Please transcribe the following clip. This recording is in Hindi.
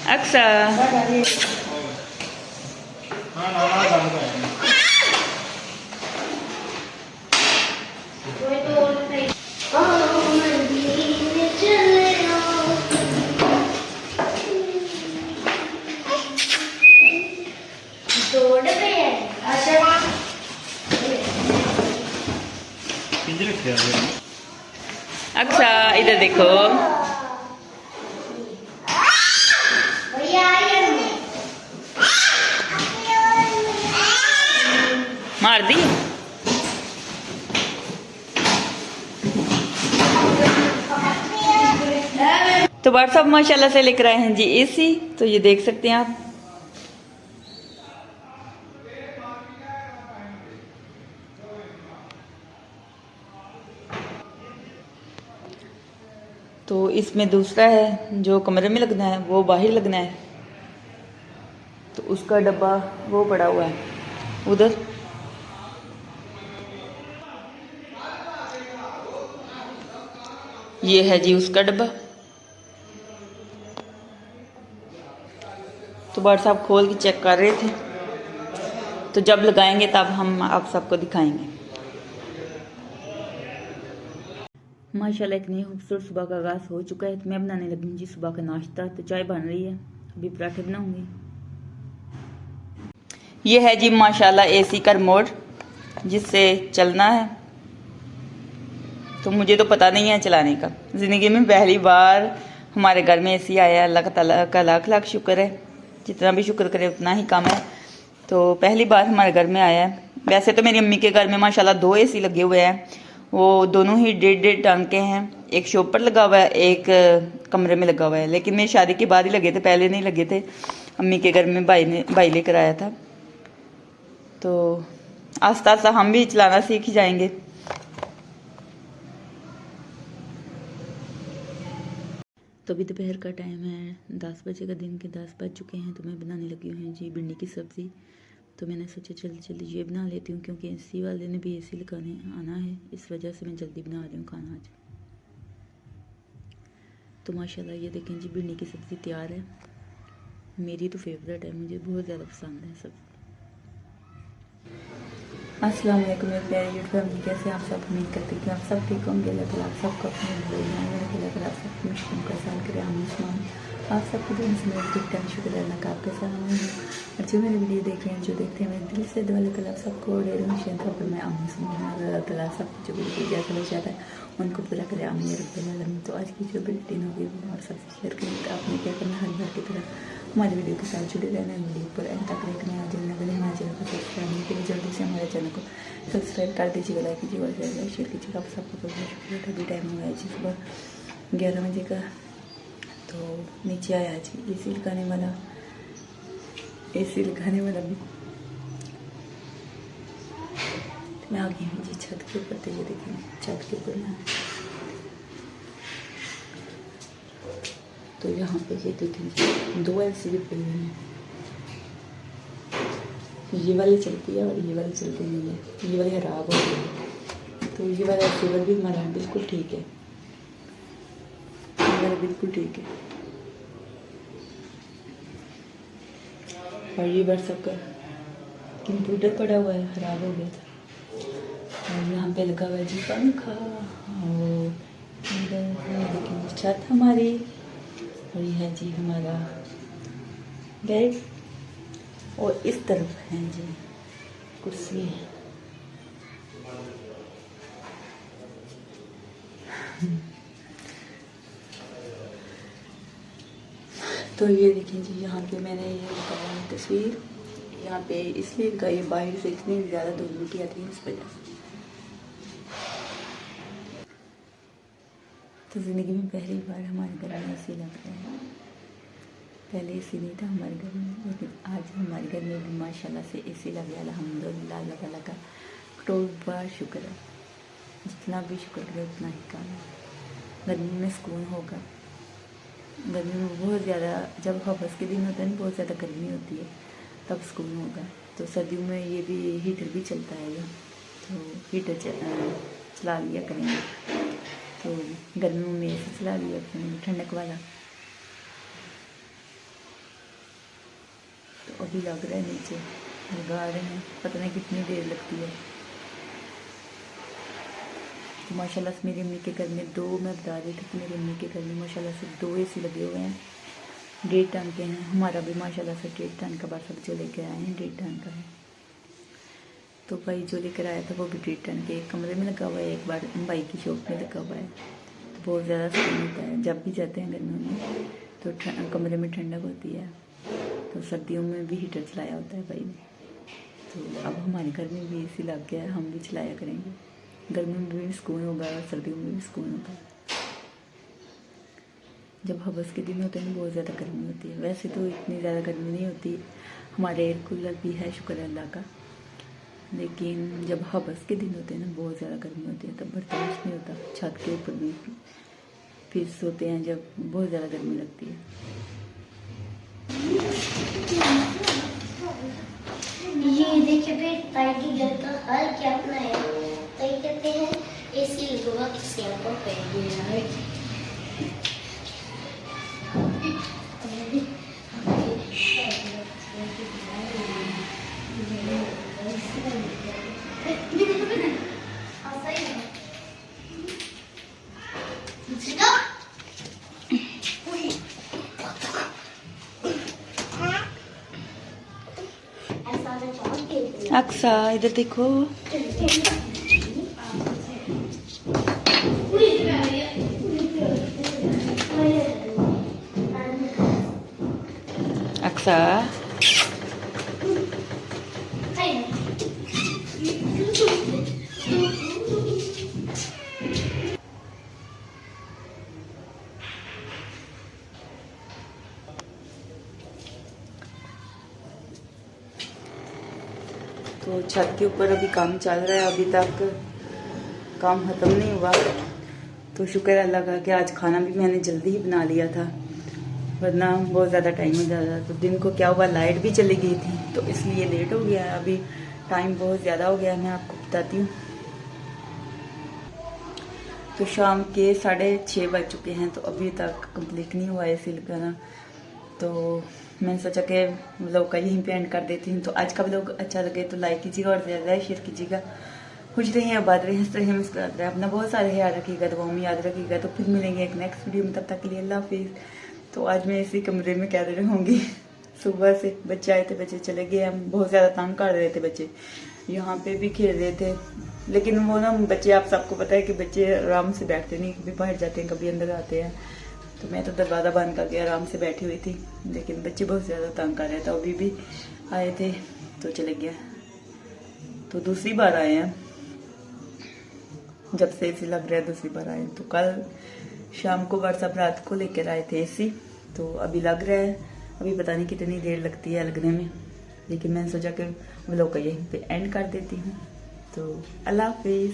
अक्सा अक्सा इधर देखो। मार दी। तो व्हाट्सअप माशाल्लाह से लेकर आए हैं जी एसी। तो ये देख सकते हैं आप। तो इसमें दूसरा है जो कमरे में लगना है वो बाहर लगना है। तो उसका डब्बा वो पड़ा हुआ है उधर। ये है जी उसका डब्बा। तो व्हाट्सएप खोल के चेक कर रहे थे। तो जब लगाएंगे तब हम आप सबको दिखाएंगे। माशाल्लाह एक नई खूबसूरत सुबह का आगाज़ हो चुका है। तो मैं बनाने लगी हूँ जी सुबह का नाश्ता। तो चाय बन रही है, अभी पराठे बनाऊंगी। ये है जी माशाल्लाह एसी का रिमोट जिससे चलना है। तो मुझे तो पता नहीं है चलाने का। ज़िंदगी में पहली बार हमारे घर में एसी आया। अल्लाह ताला का लाख लाख शुक्र है। जितना भी शुक्र करे उतना ही कम है। तो पहली बार हमारे घर में आया है। वैसे तो मेरी अम्मी के घर में माशाल्लाह 2 एसी लगे हुए हैं। वो दोनों ही 1.5 टन के हैं। एक शॉप पर लगा हुआ है, एक कमरे में लगा हुआ है। लेकिन मेरी शादी के बाद ही लगे थे, पहले नहीं लगे थे। अम्मी के घर में भाई लेकर आया था। तो आस्ता आस्ता हम भी चलाना सीख ही जाएंगे। तो अभी दोपहर का टाइम है, 10 बजे का, दिन के 10 बज चुके हैं। तो मैं बनाने लगी हूँ जी भिंडी की सब्ज़ी। तो मैंने सोचा जल्दी जल्दी ये बना लेती हूँ क्योंकि एसी वाले ने भी एसी लगाने आना है। इस वजह से मैं जल्दी बना रही हूँ खाना आज। तो माशाल्लाह ये देखें जी भिंडी की सब्ज़ी तैयार है। मेरी तो फेवरेट है, मुझे बहुत ज़्यादा पसंद है सब्ज़ी। अस्सलाम वालेकुम मेरे प्यारे यूट्यूब फैमिली, कैसे आप सब? उम्मीद करते हैं कि आप सब ठीक होंगे। अल्लाह ताला आप सबको अपने आप सबको मुश्किल का आसान करे। आमीन। आप सबको दिन से मेरे दिखता है, शुक्र अल्लाह का आपके साथ हूँ। और जो मेरी वीडियो देख रहे हैं, जो देखते हैं, मेरे दिल से दुआ अल्लाह सबको ढेर पर मैं आमीन। अल्लाह ताला सब जो भी जैसा हो जाता है उनको पूरा करे। आमीन। तो आज की जो बिल्डिंग होगी वो और सबसे शेयर करेंगे। तो आपने क्या करना, हर बार की तरह हमारे वीडियो के साथ जुड़े रहना है। वीडियो पर एंड तक देखना है। जिन बने हमारे चैनल को सब्सक्राइब करने के लिए जल्दी से हमारे चैनल को सब्सक्राइब कर दीजिएगा, लाइक कीजिएगा, शेयर कीजिएगा। आप सबको बहुत बहुत शुक्रिया। अभी टाइम हुआ है जी सुबह 11 बजे का। तो नीचे आया जी एसी लगाने वाला भी। मैं आ गई हूँ जी छत के ऊपर। तो ये देखें छत के ऊपर ना, तो यहाँ पे ये देखें 2 एलसीडी पड़ी हुई हैं। ये वाली चलती है और ये वाली चलती नहीं है। ये वाली खराब हो गई है। तो ये वाला रिसीवर भी हमारा बिल्कुल ठीक है। ये वाला बिल्कुल ठीक है। और ये व्हाट्सएप का कंप्यूटर पड़ा हुआ है, खराब हो गया था। और यहाँ पे लगा हुआ है जी पंखा। और देखिए छत हमारी। और ये है जी हमारा बेड। और इस तरफ है जी कुर्सी। तो ये देखिए जी यहाँ पे मैंने ये लगाया तस्वीर। यहाँ पे इसलिए लगाई, बाहर से इतनी ज़्यादा धूल मिट्टी आती है इस वजह से। तो ज़िंदगी में पहली बार हमारे घर में एसी लग रहा है। पहले एसी नहीं था हमारे घर में, लेकिन आज हमारे घर में भी माशाल्लाह से एसी लग गया। अल्हम्दुलिल्लाह, अल्लाह ताला का करोड़ बार शुक्र है। जितना भी शुक्र करे उतना ही कम है। गर्मी में सुकून होगा। गर्मी में बहुत ज़्यादा, जब हवस के दिन होता है ना, बहुत ज़्यादा गर्मी होती है, तब सुकून होगा। तो सर्दियों में ये भी हीटर भी चलता है यहाँ। तो हीटर चला लिया करेंगे। तो गर्मियों में एसी चला लिया करेंगे ठंडक वाला। तो अभी लग रहा है नीचे लगा रहे हैं, पता नहीं कितनी देर लगती है। तो माशाल्लाह से मेरी अम्मी के घर में दो, मैं बता रही थी कि मेरी अम्मी के घर में माशाल्लाह से 2 AC लगे हुए हैं, 1.5 टन के हैं। हमारा भी माशाल्लाह से 1.5 टन का बासक जो लेकर आए हैं 1.5 टन का है। तो भाई जो लेकर आया था वो भी 1.5 टन के, एक कमरे में लगा हुआ है, एक बार भाई की शॉप में लगा हुआ है। तो बहुत ज़्यादा सुकून होता है जब भी जाते हैं गर्मियों में, तो कमरे में ठंडक होती है। तो सर्दियों में भी हीटर चलाया होता है भाई ने। तो अब हमारे घर में भी AC लग गया है, हम भी चलाया करेंगे। गर्मियों में भी सुकून होगा और सर्दियों में भी सुकून होगा। जब हवस के दिन होते हैं बहुत ज़्यादा गर्मी होती है। वैसे तो इतनी ज़्यादा गर्मी नहीं होती, हमारे एयर कूलर भी है शुक्र है अल्लाह का, लेकिन जब हवस के दिन होते हैं ना बहुत ज़्यादा गर्मी होती है, तब बर्दाश्त नहीं होता। छत के ऊपर भी फिर सोते हैं जब बहुत ज़्यादा गर्मी लगती है। ये देखिए फिर ताई की घर का हाल क्या अपना है। ताई कहते हैं AC लगवा किसी को पहले अक्सा इधर देखो। अक्सा तो छत के ऊपर अभी काम चल रहा है, अभी तक काम ख़त्म नहीं हुआ। तो शुक्र है अल्लाह का कि आज खाना भी मैंने जल्दी ही बना लिया था, वरना बहुत ज़्यादा टाइम हो जाता। तो दिन को क्या हुआ, लाइट भी चली गई थी तो इसलिए लेट हो गया। अभी टाइम बहुत ज़्यादा हो गया है, मैं आपको बताती हूँ। तो शाम के 6:30 बज चुके हैं, तो अभी तक कंप्लीट नहीं हुआ है AC लगाना। तो मैंने सोचा कि व्लॉग का यहीं पे एंड कर देती हूँ। तो आज का व्लॉग अच्छा लगे तो लाइक कीजिएगा और ज़्यादा शेयर कीजिएगा। खुश रहिए, आबाद रहिए, हंसते रहिए, मुस्कुराते रहिए। अपना बहुत सारे ख्याल रखिएगा, दुआओं में याद रखिएगा। तो फिर मिलेंगे एक नेक्स्ट वीडियो में, तब तक के लिए अल्लाह हाफिज़। तो आज मैं इसी कमरे में क्या रहूँगी। सुबह से बच्चे आए थे, बच्चे चले गए, हम बहुत ज़्यादा तंग कर रहे थे। बच्चे यहाँ पे भी खेल रहे थे, लेकिन वो ना बच्चे, आप सबको पता है कि बच्चे आराम से बैठते नहीं, कभी बाहर जाते हैं कभी अंदर आते हैं। तो मैं तो दरवाज़ा बंद करके आराम से बैठी हुई थी, लेकिन बच्चे बहुत ज़्यादा तंग कर रहे थे। अभी भी आए थे तो चले गया। तो दूसरी बार आए हैं, जब से AC लग रहा है दूसरी बार आए। तो कल शाम को व्हाट्सएप रात को लेकर आए थे AC, तो अभी लग रहा है। अभी पता नहीं कितनी देर लगती है लगने में, लेकिन मैंने सोचा कि व्लॉग का यहीं पे एंड कर देती हूँ। तो अल्लाह हाफिज़।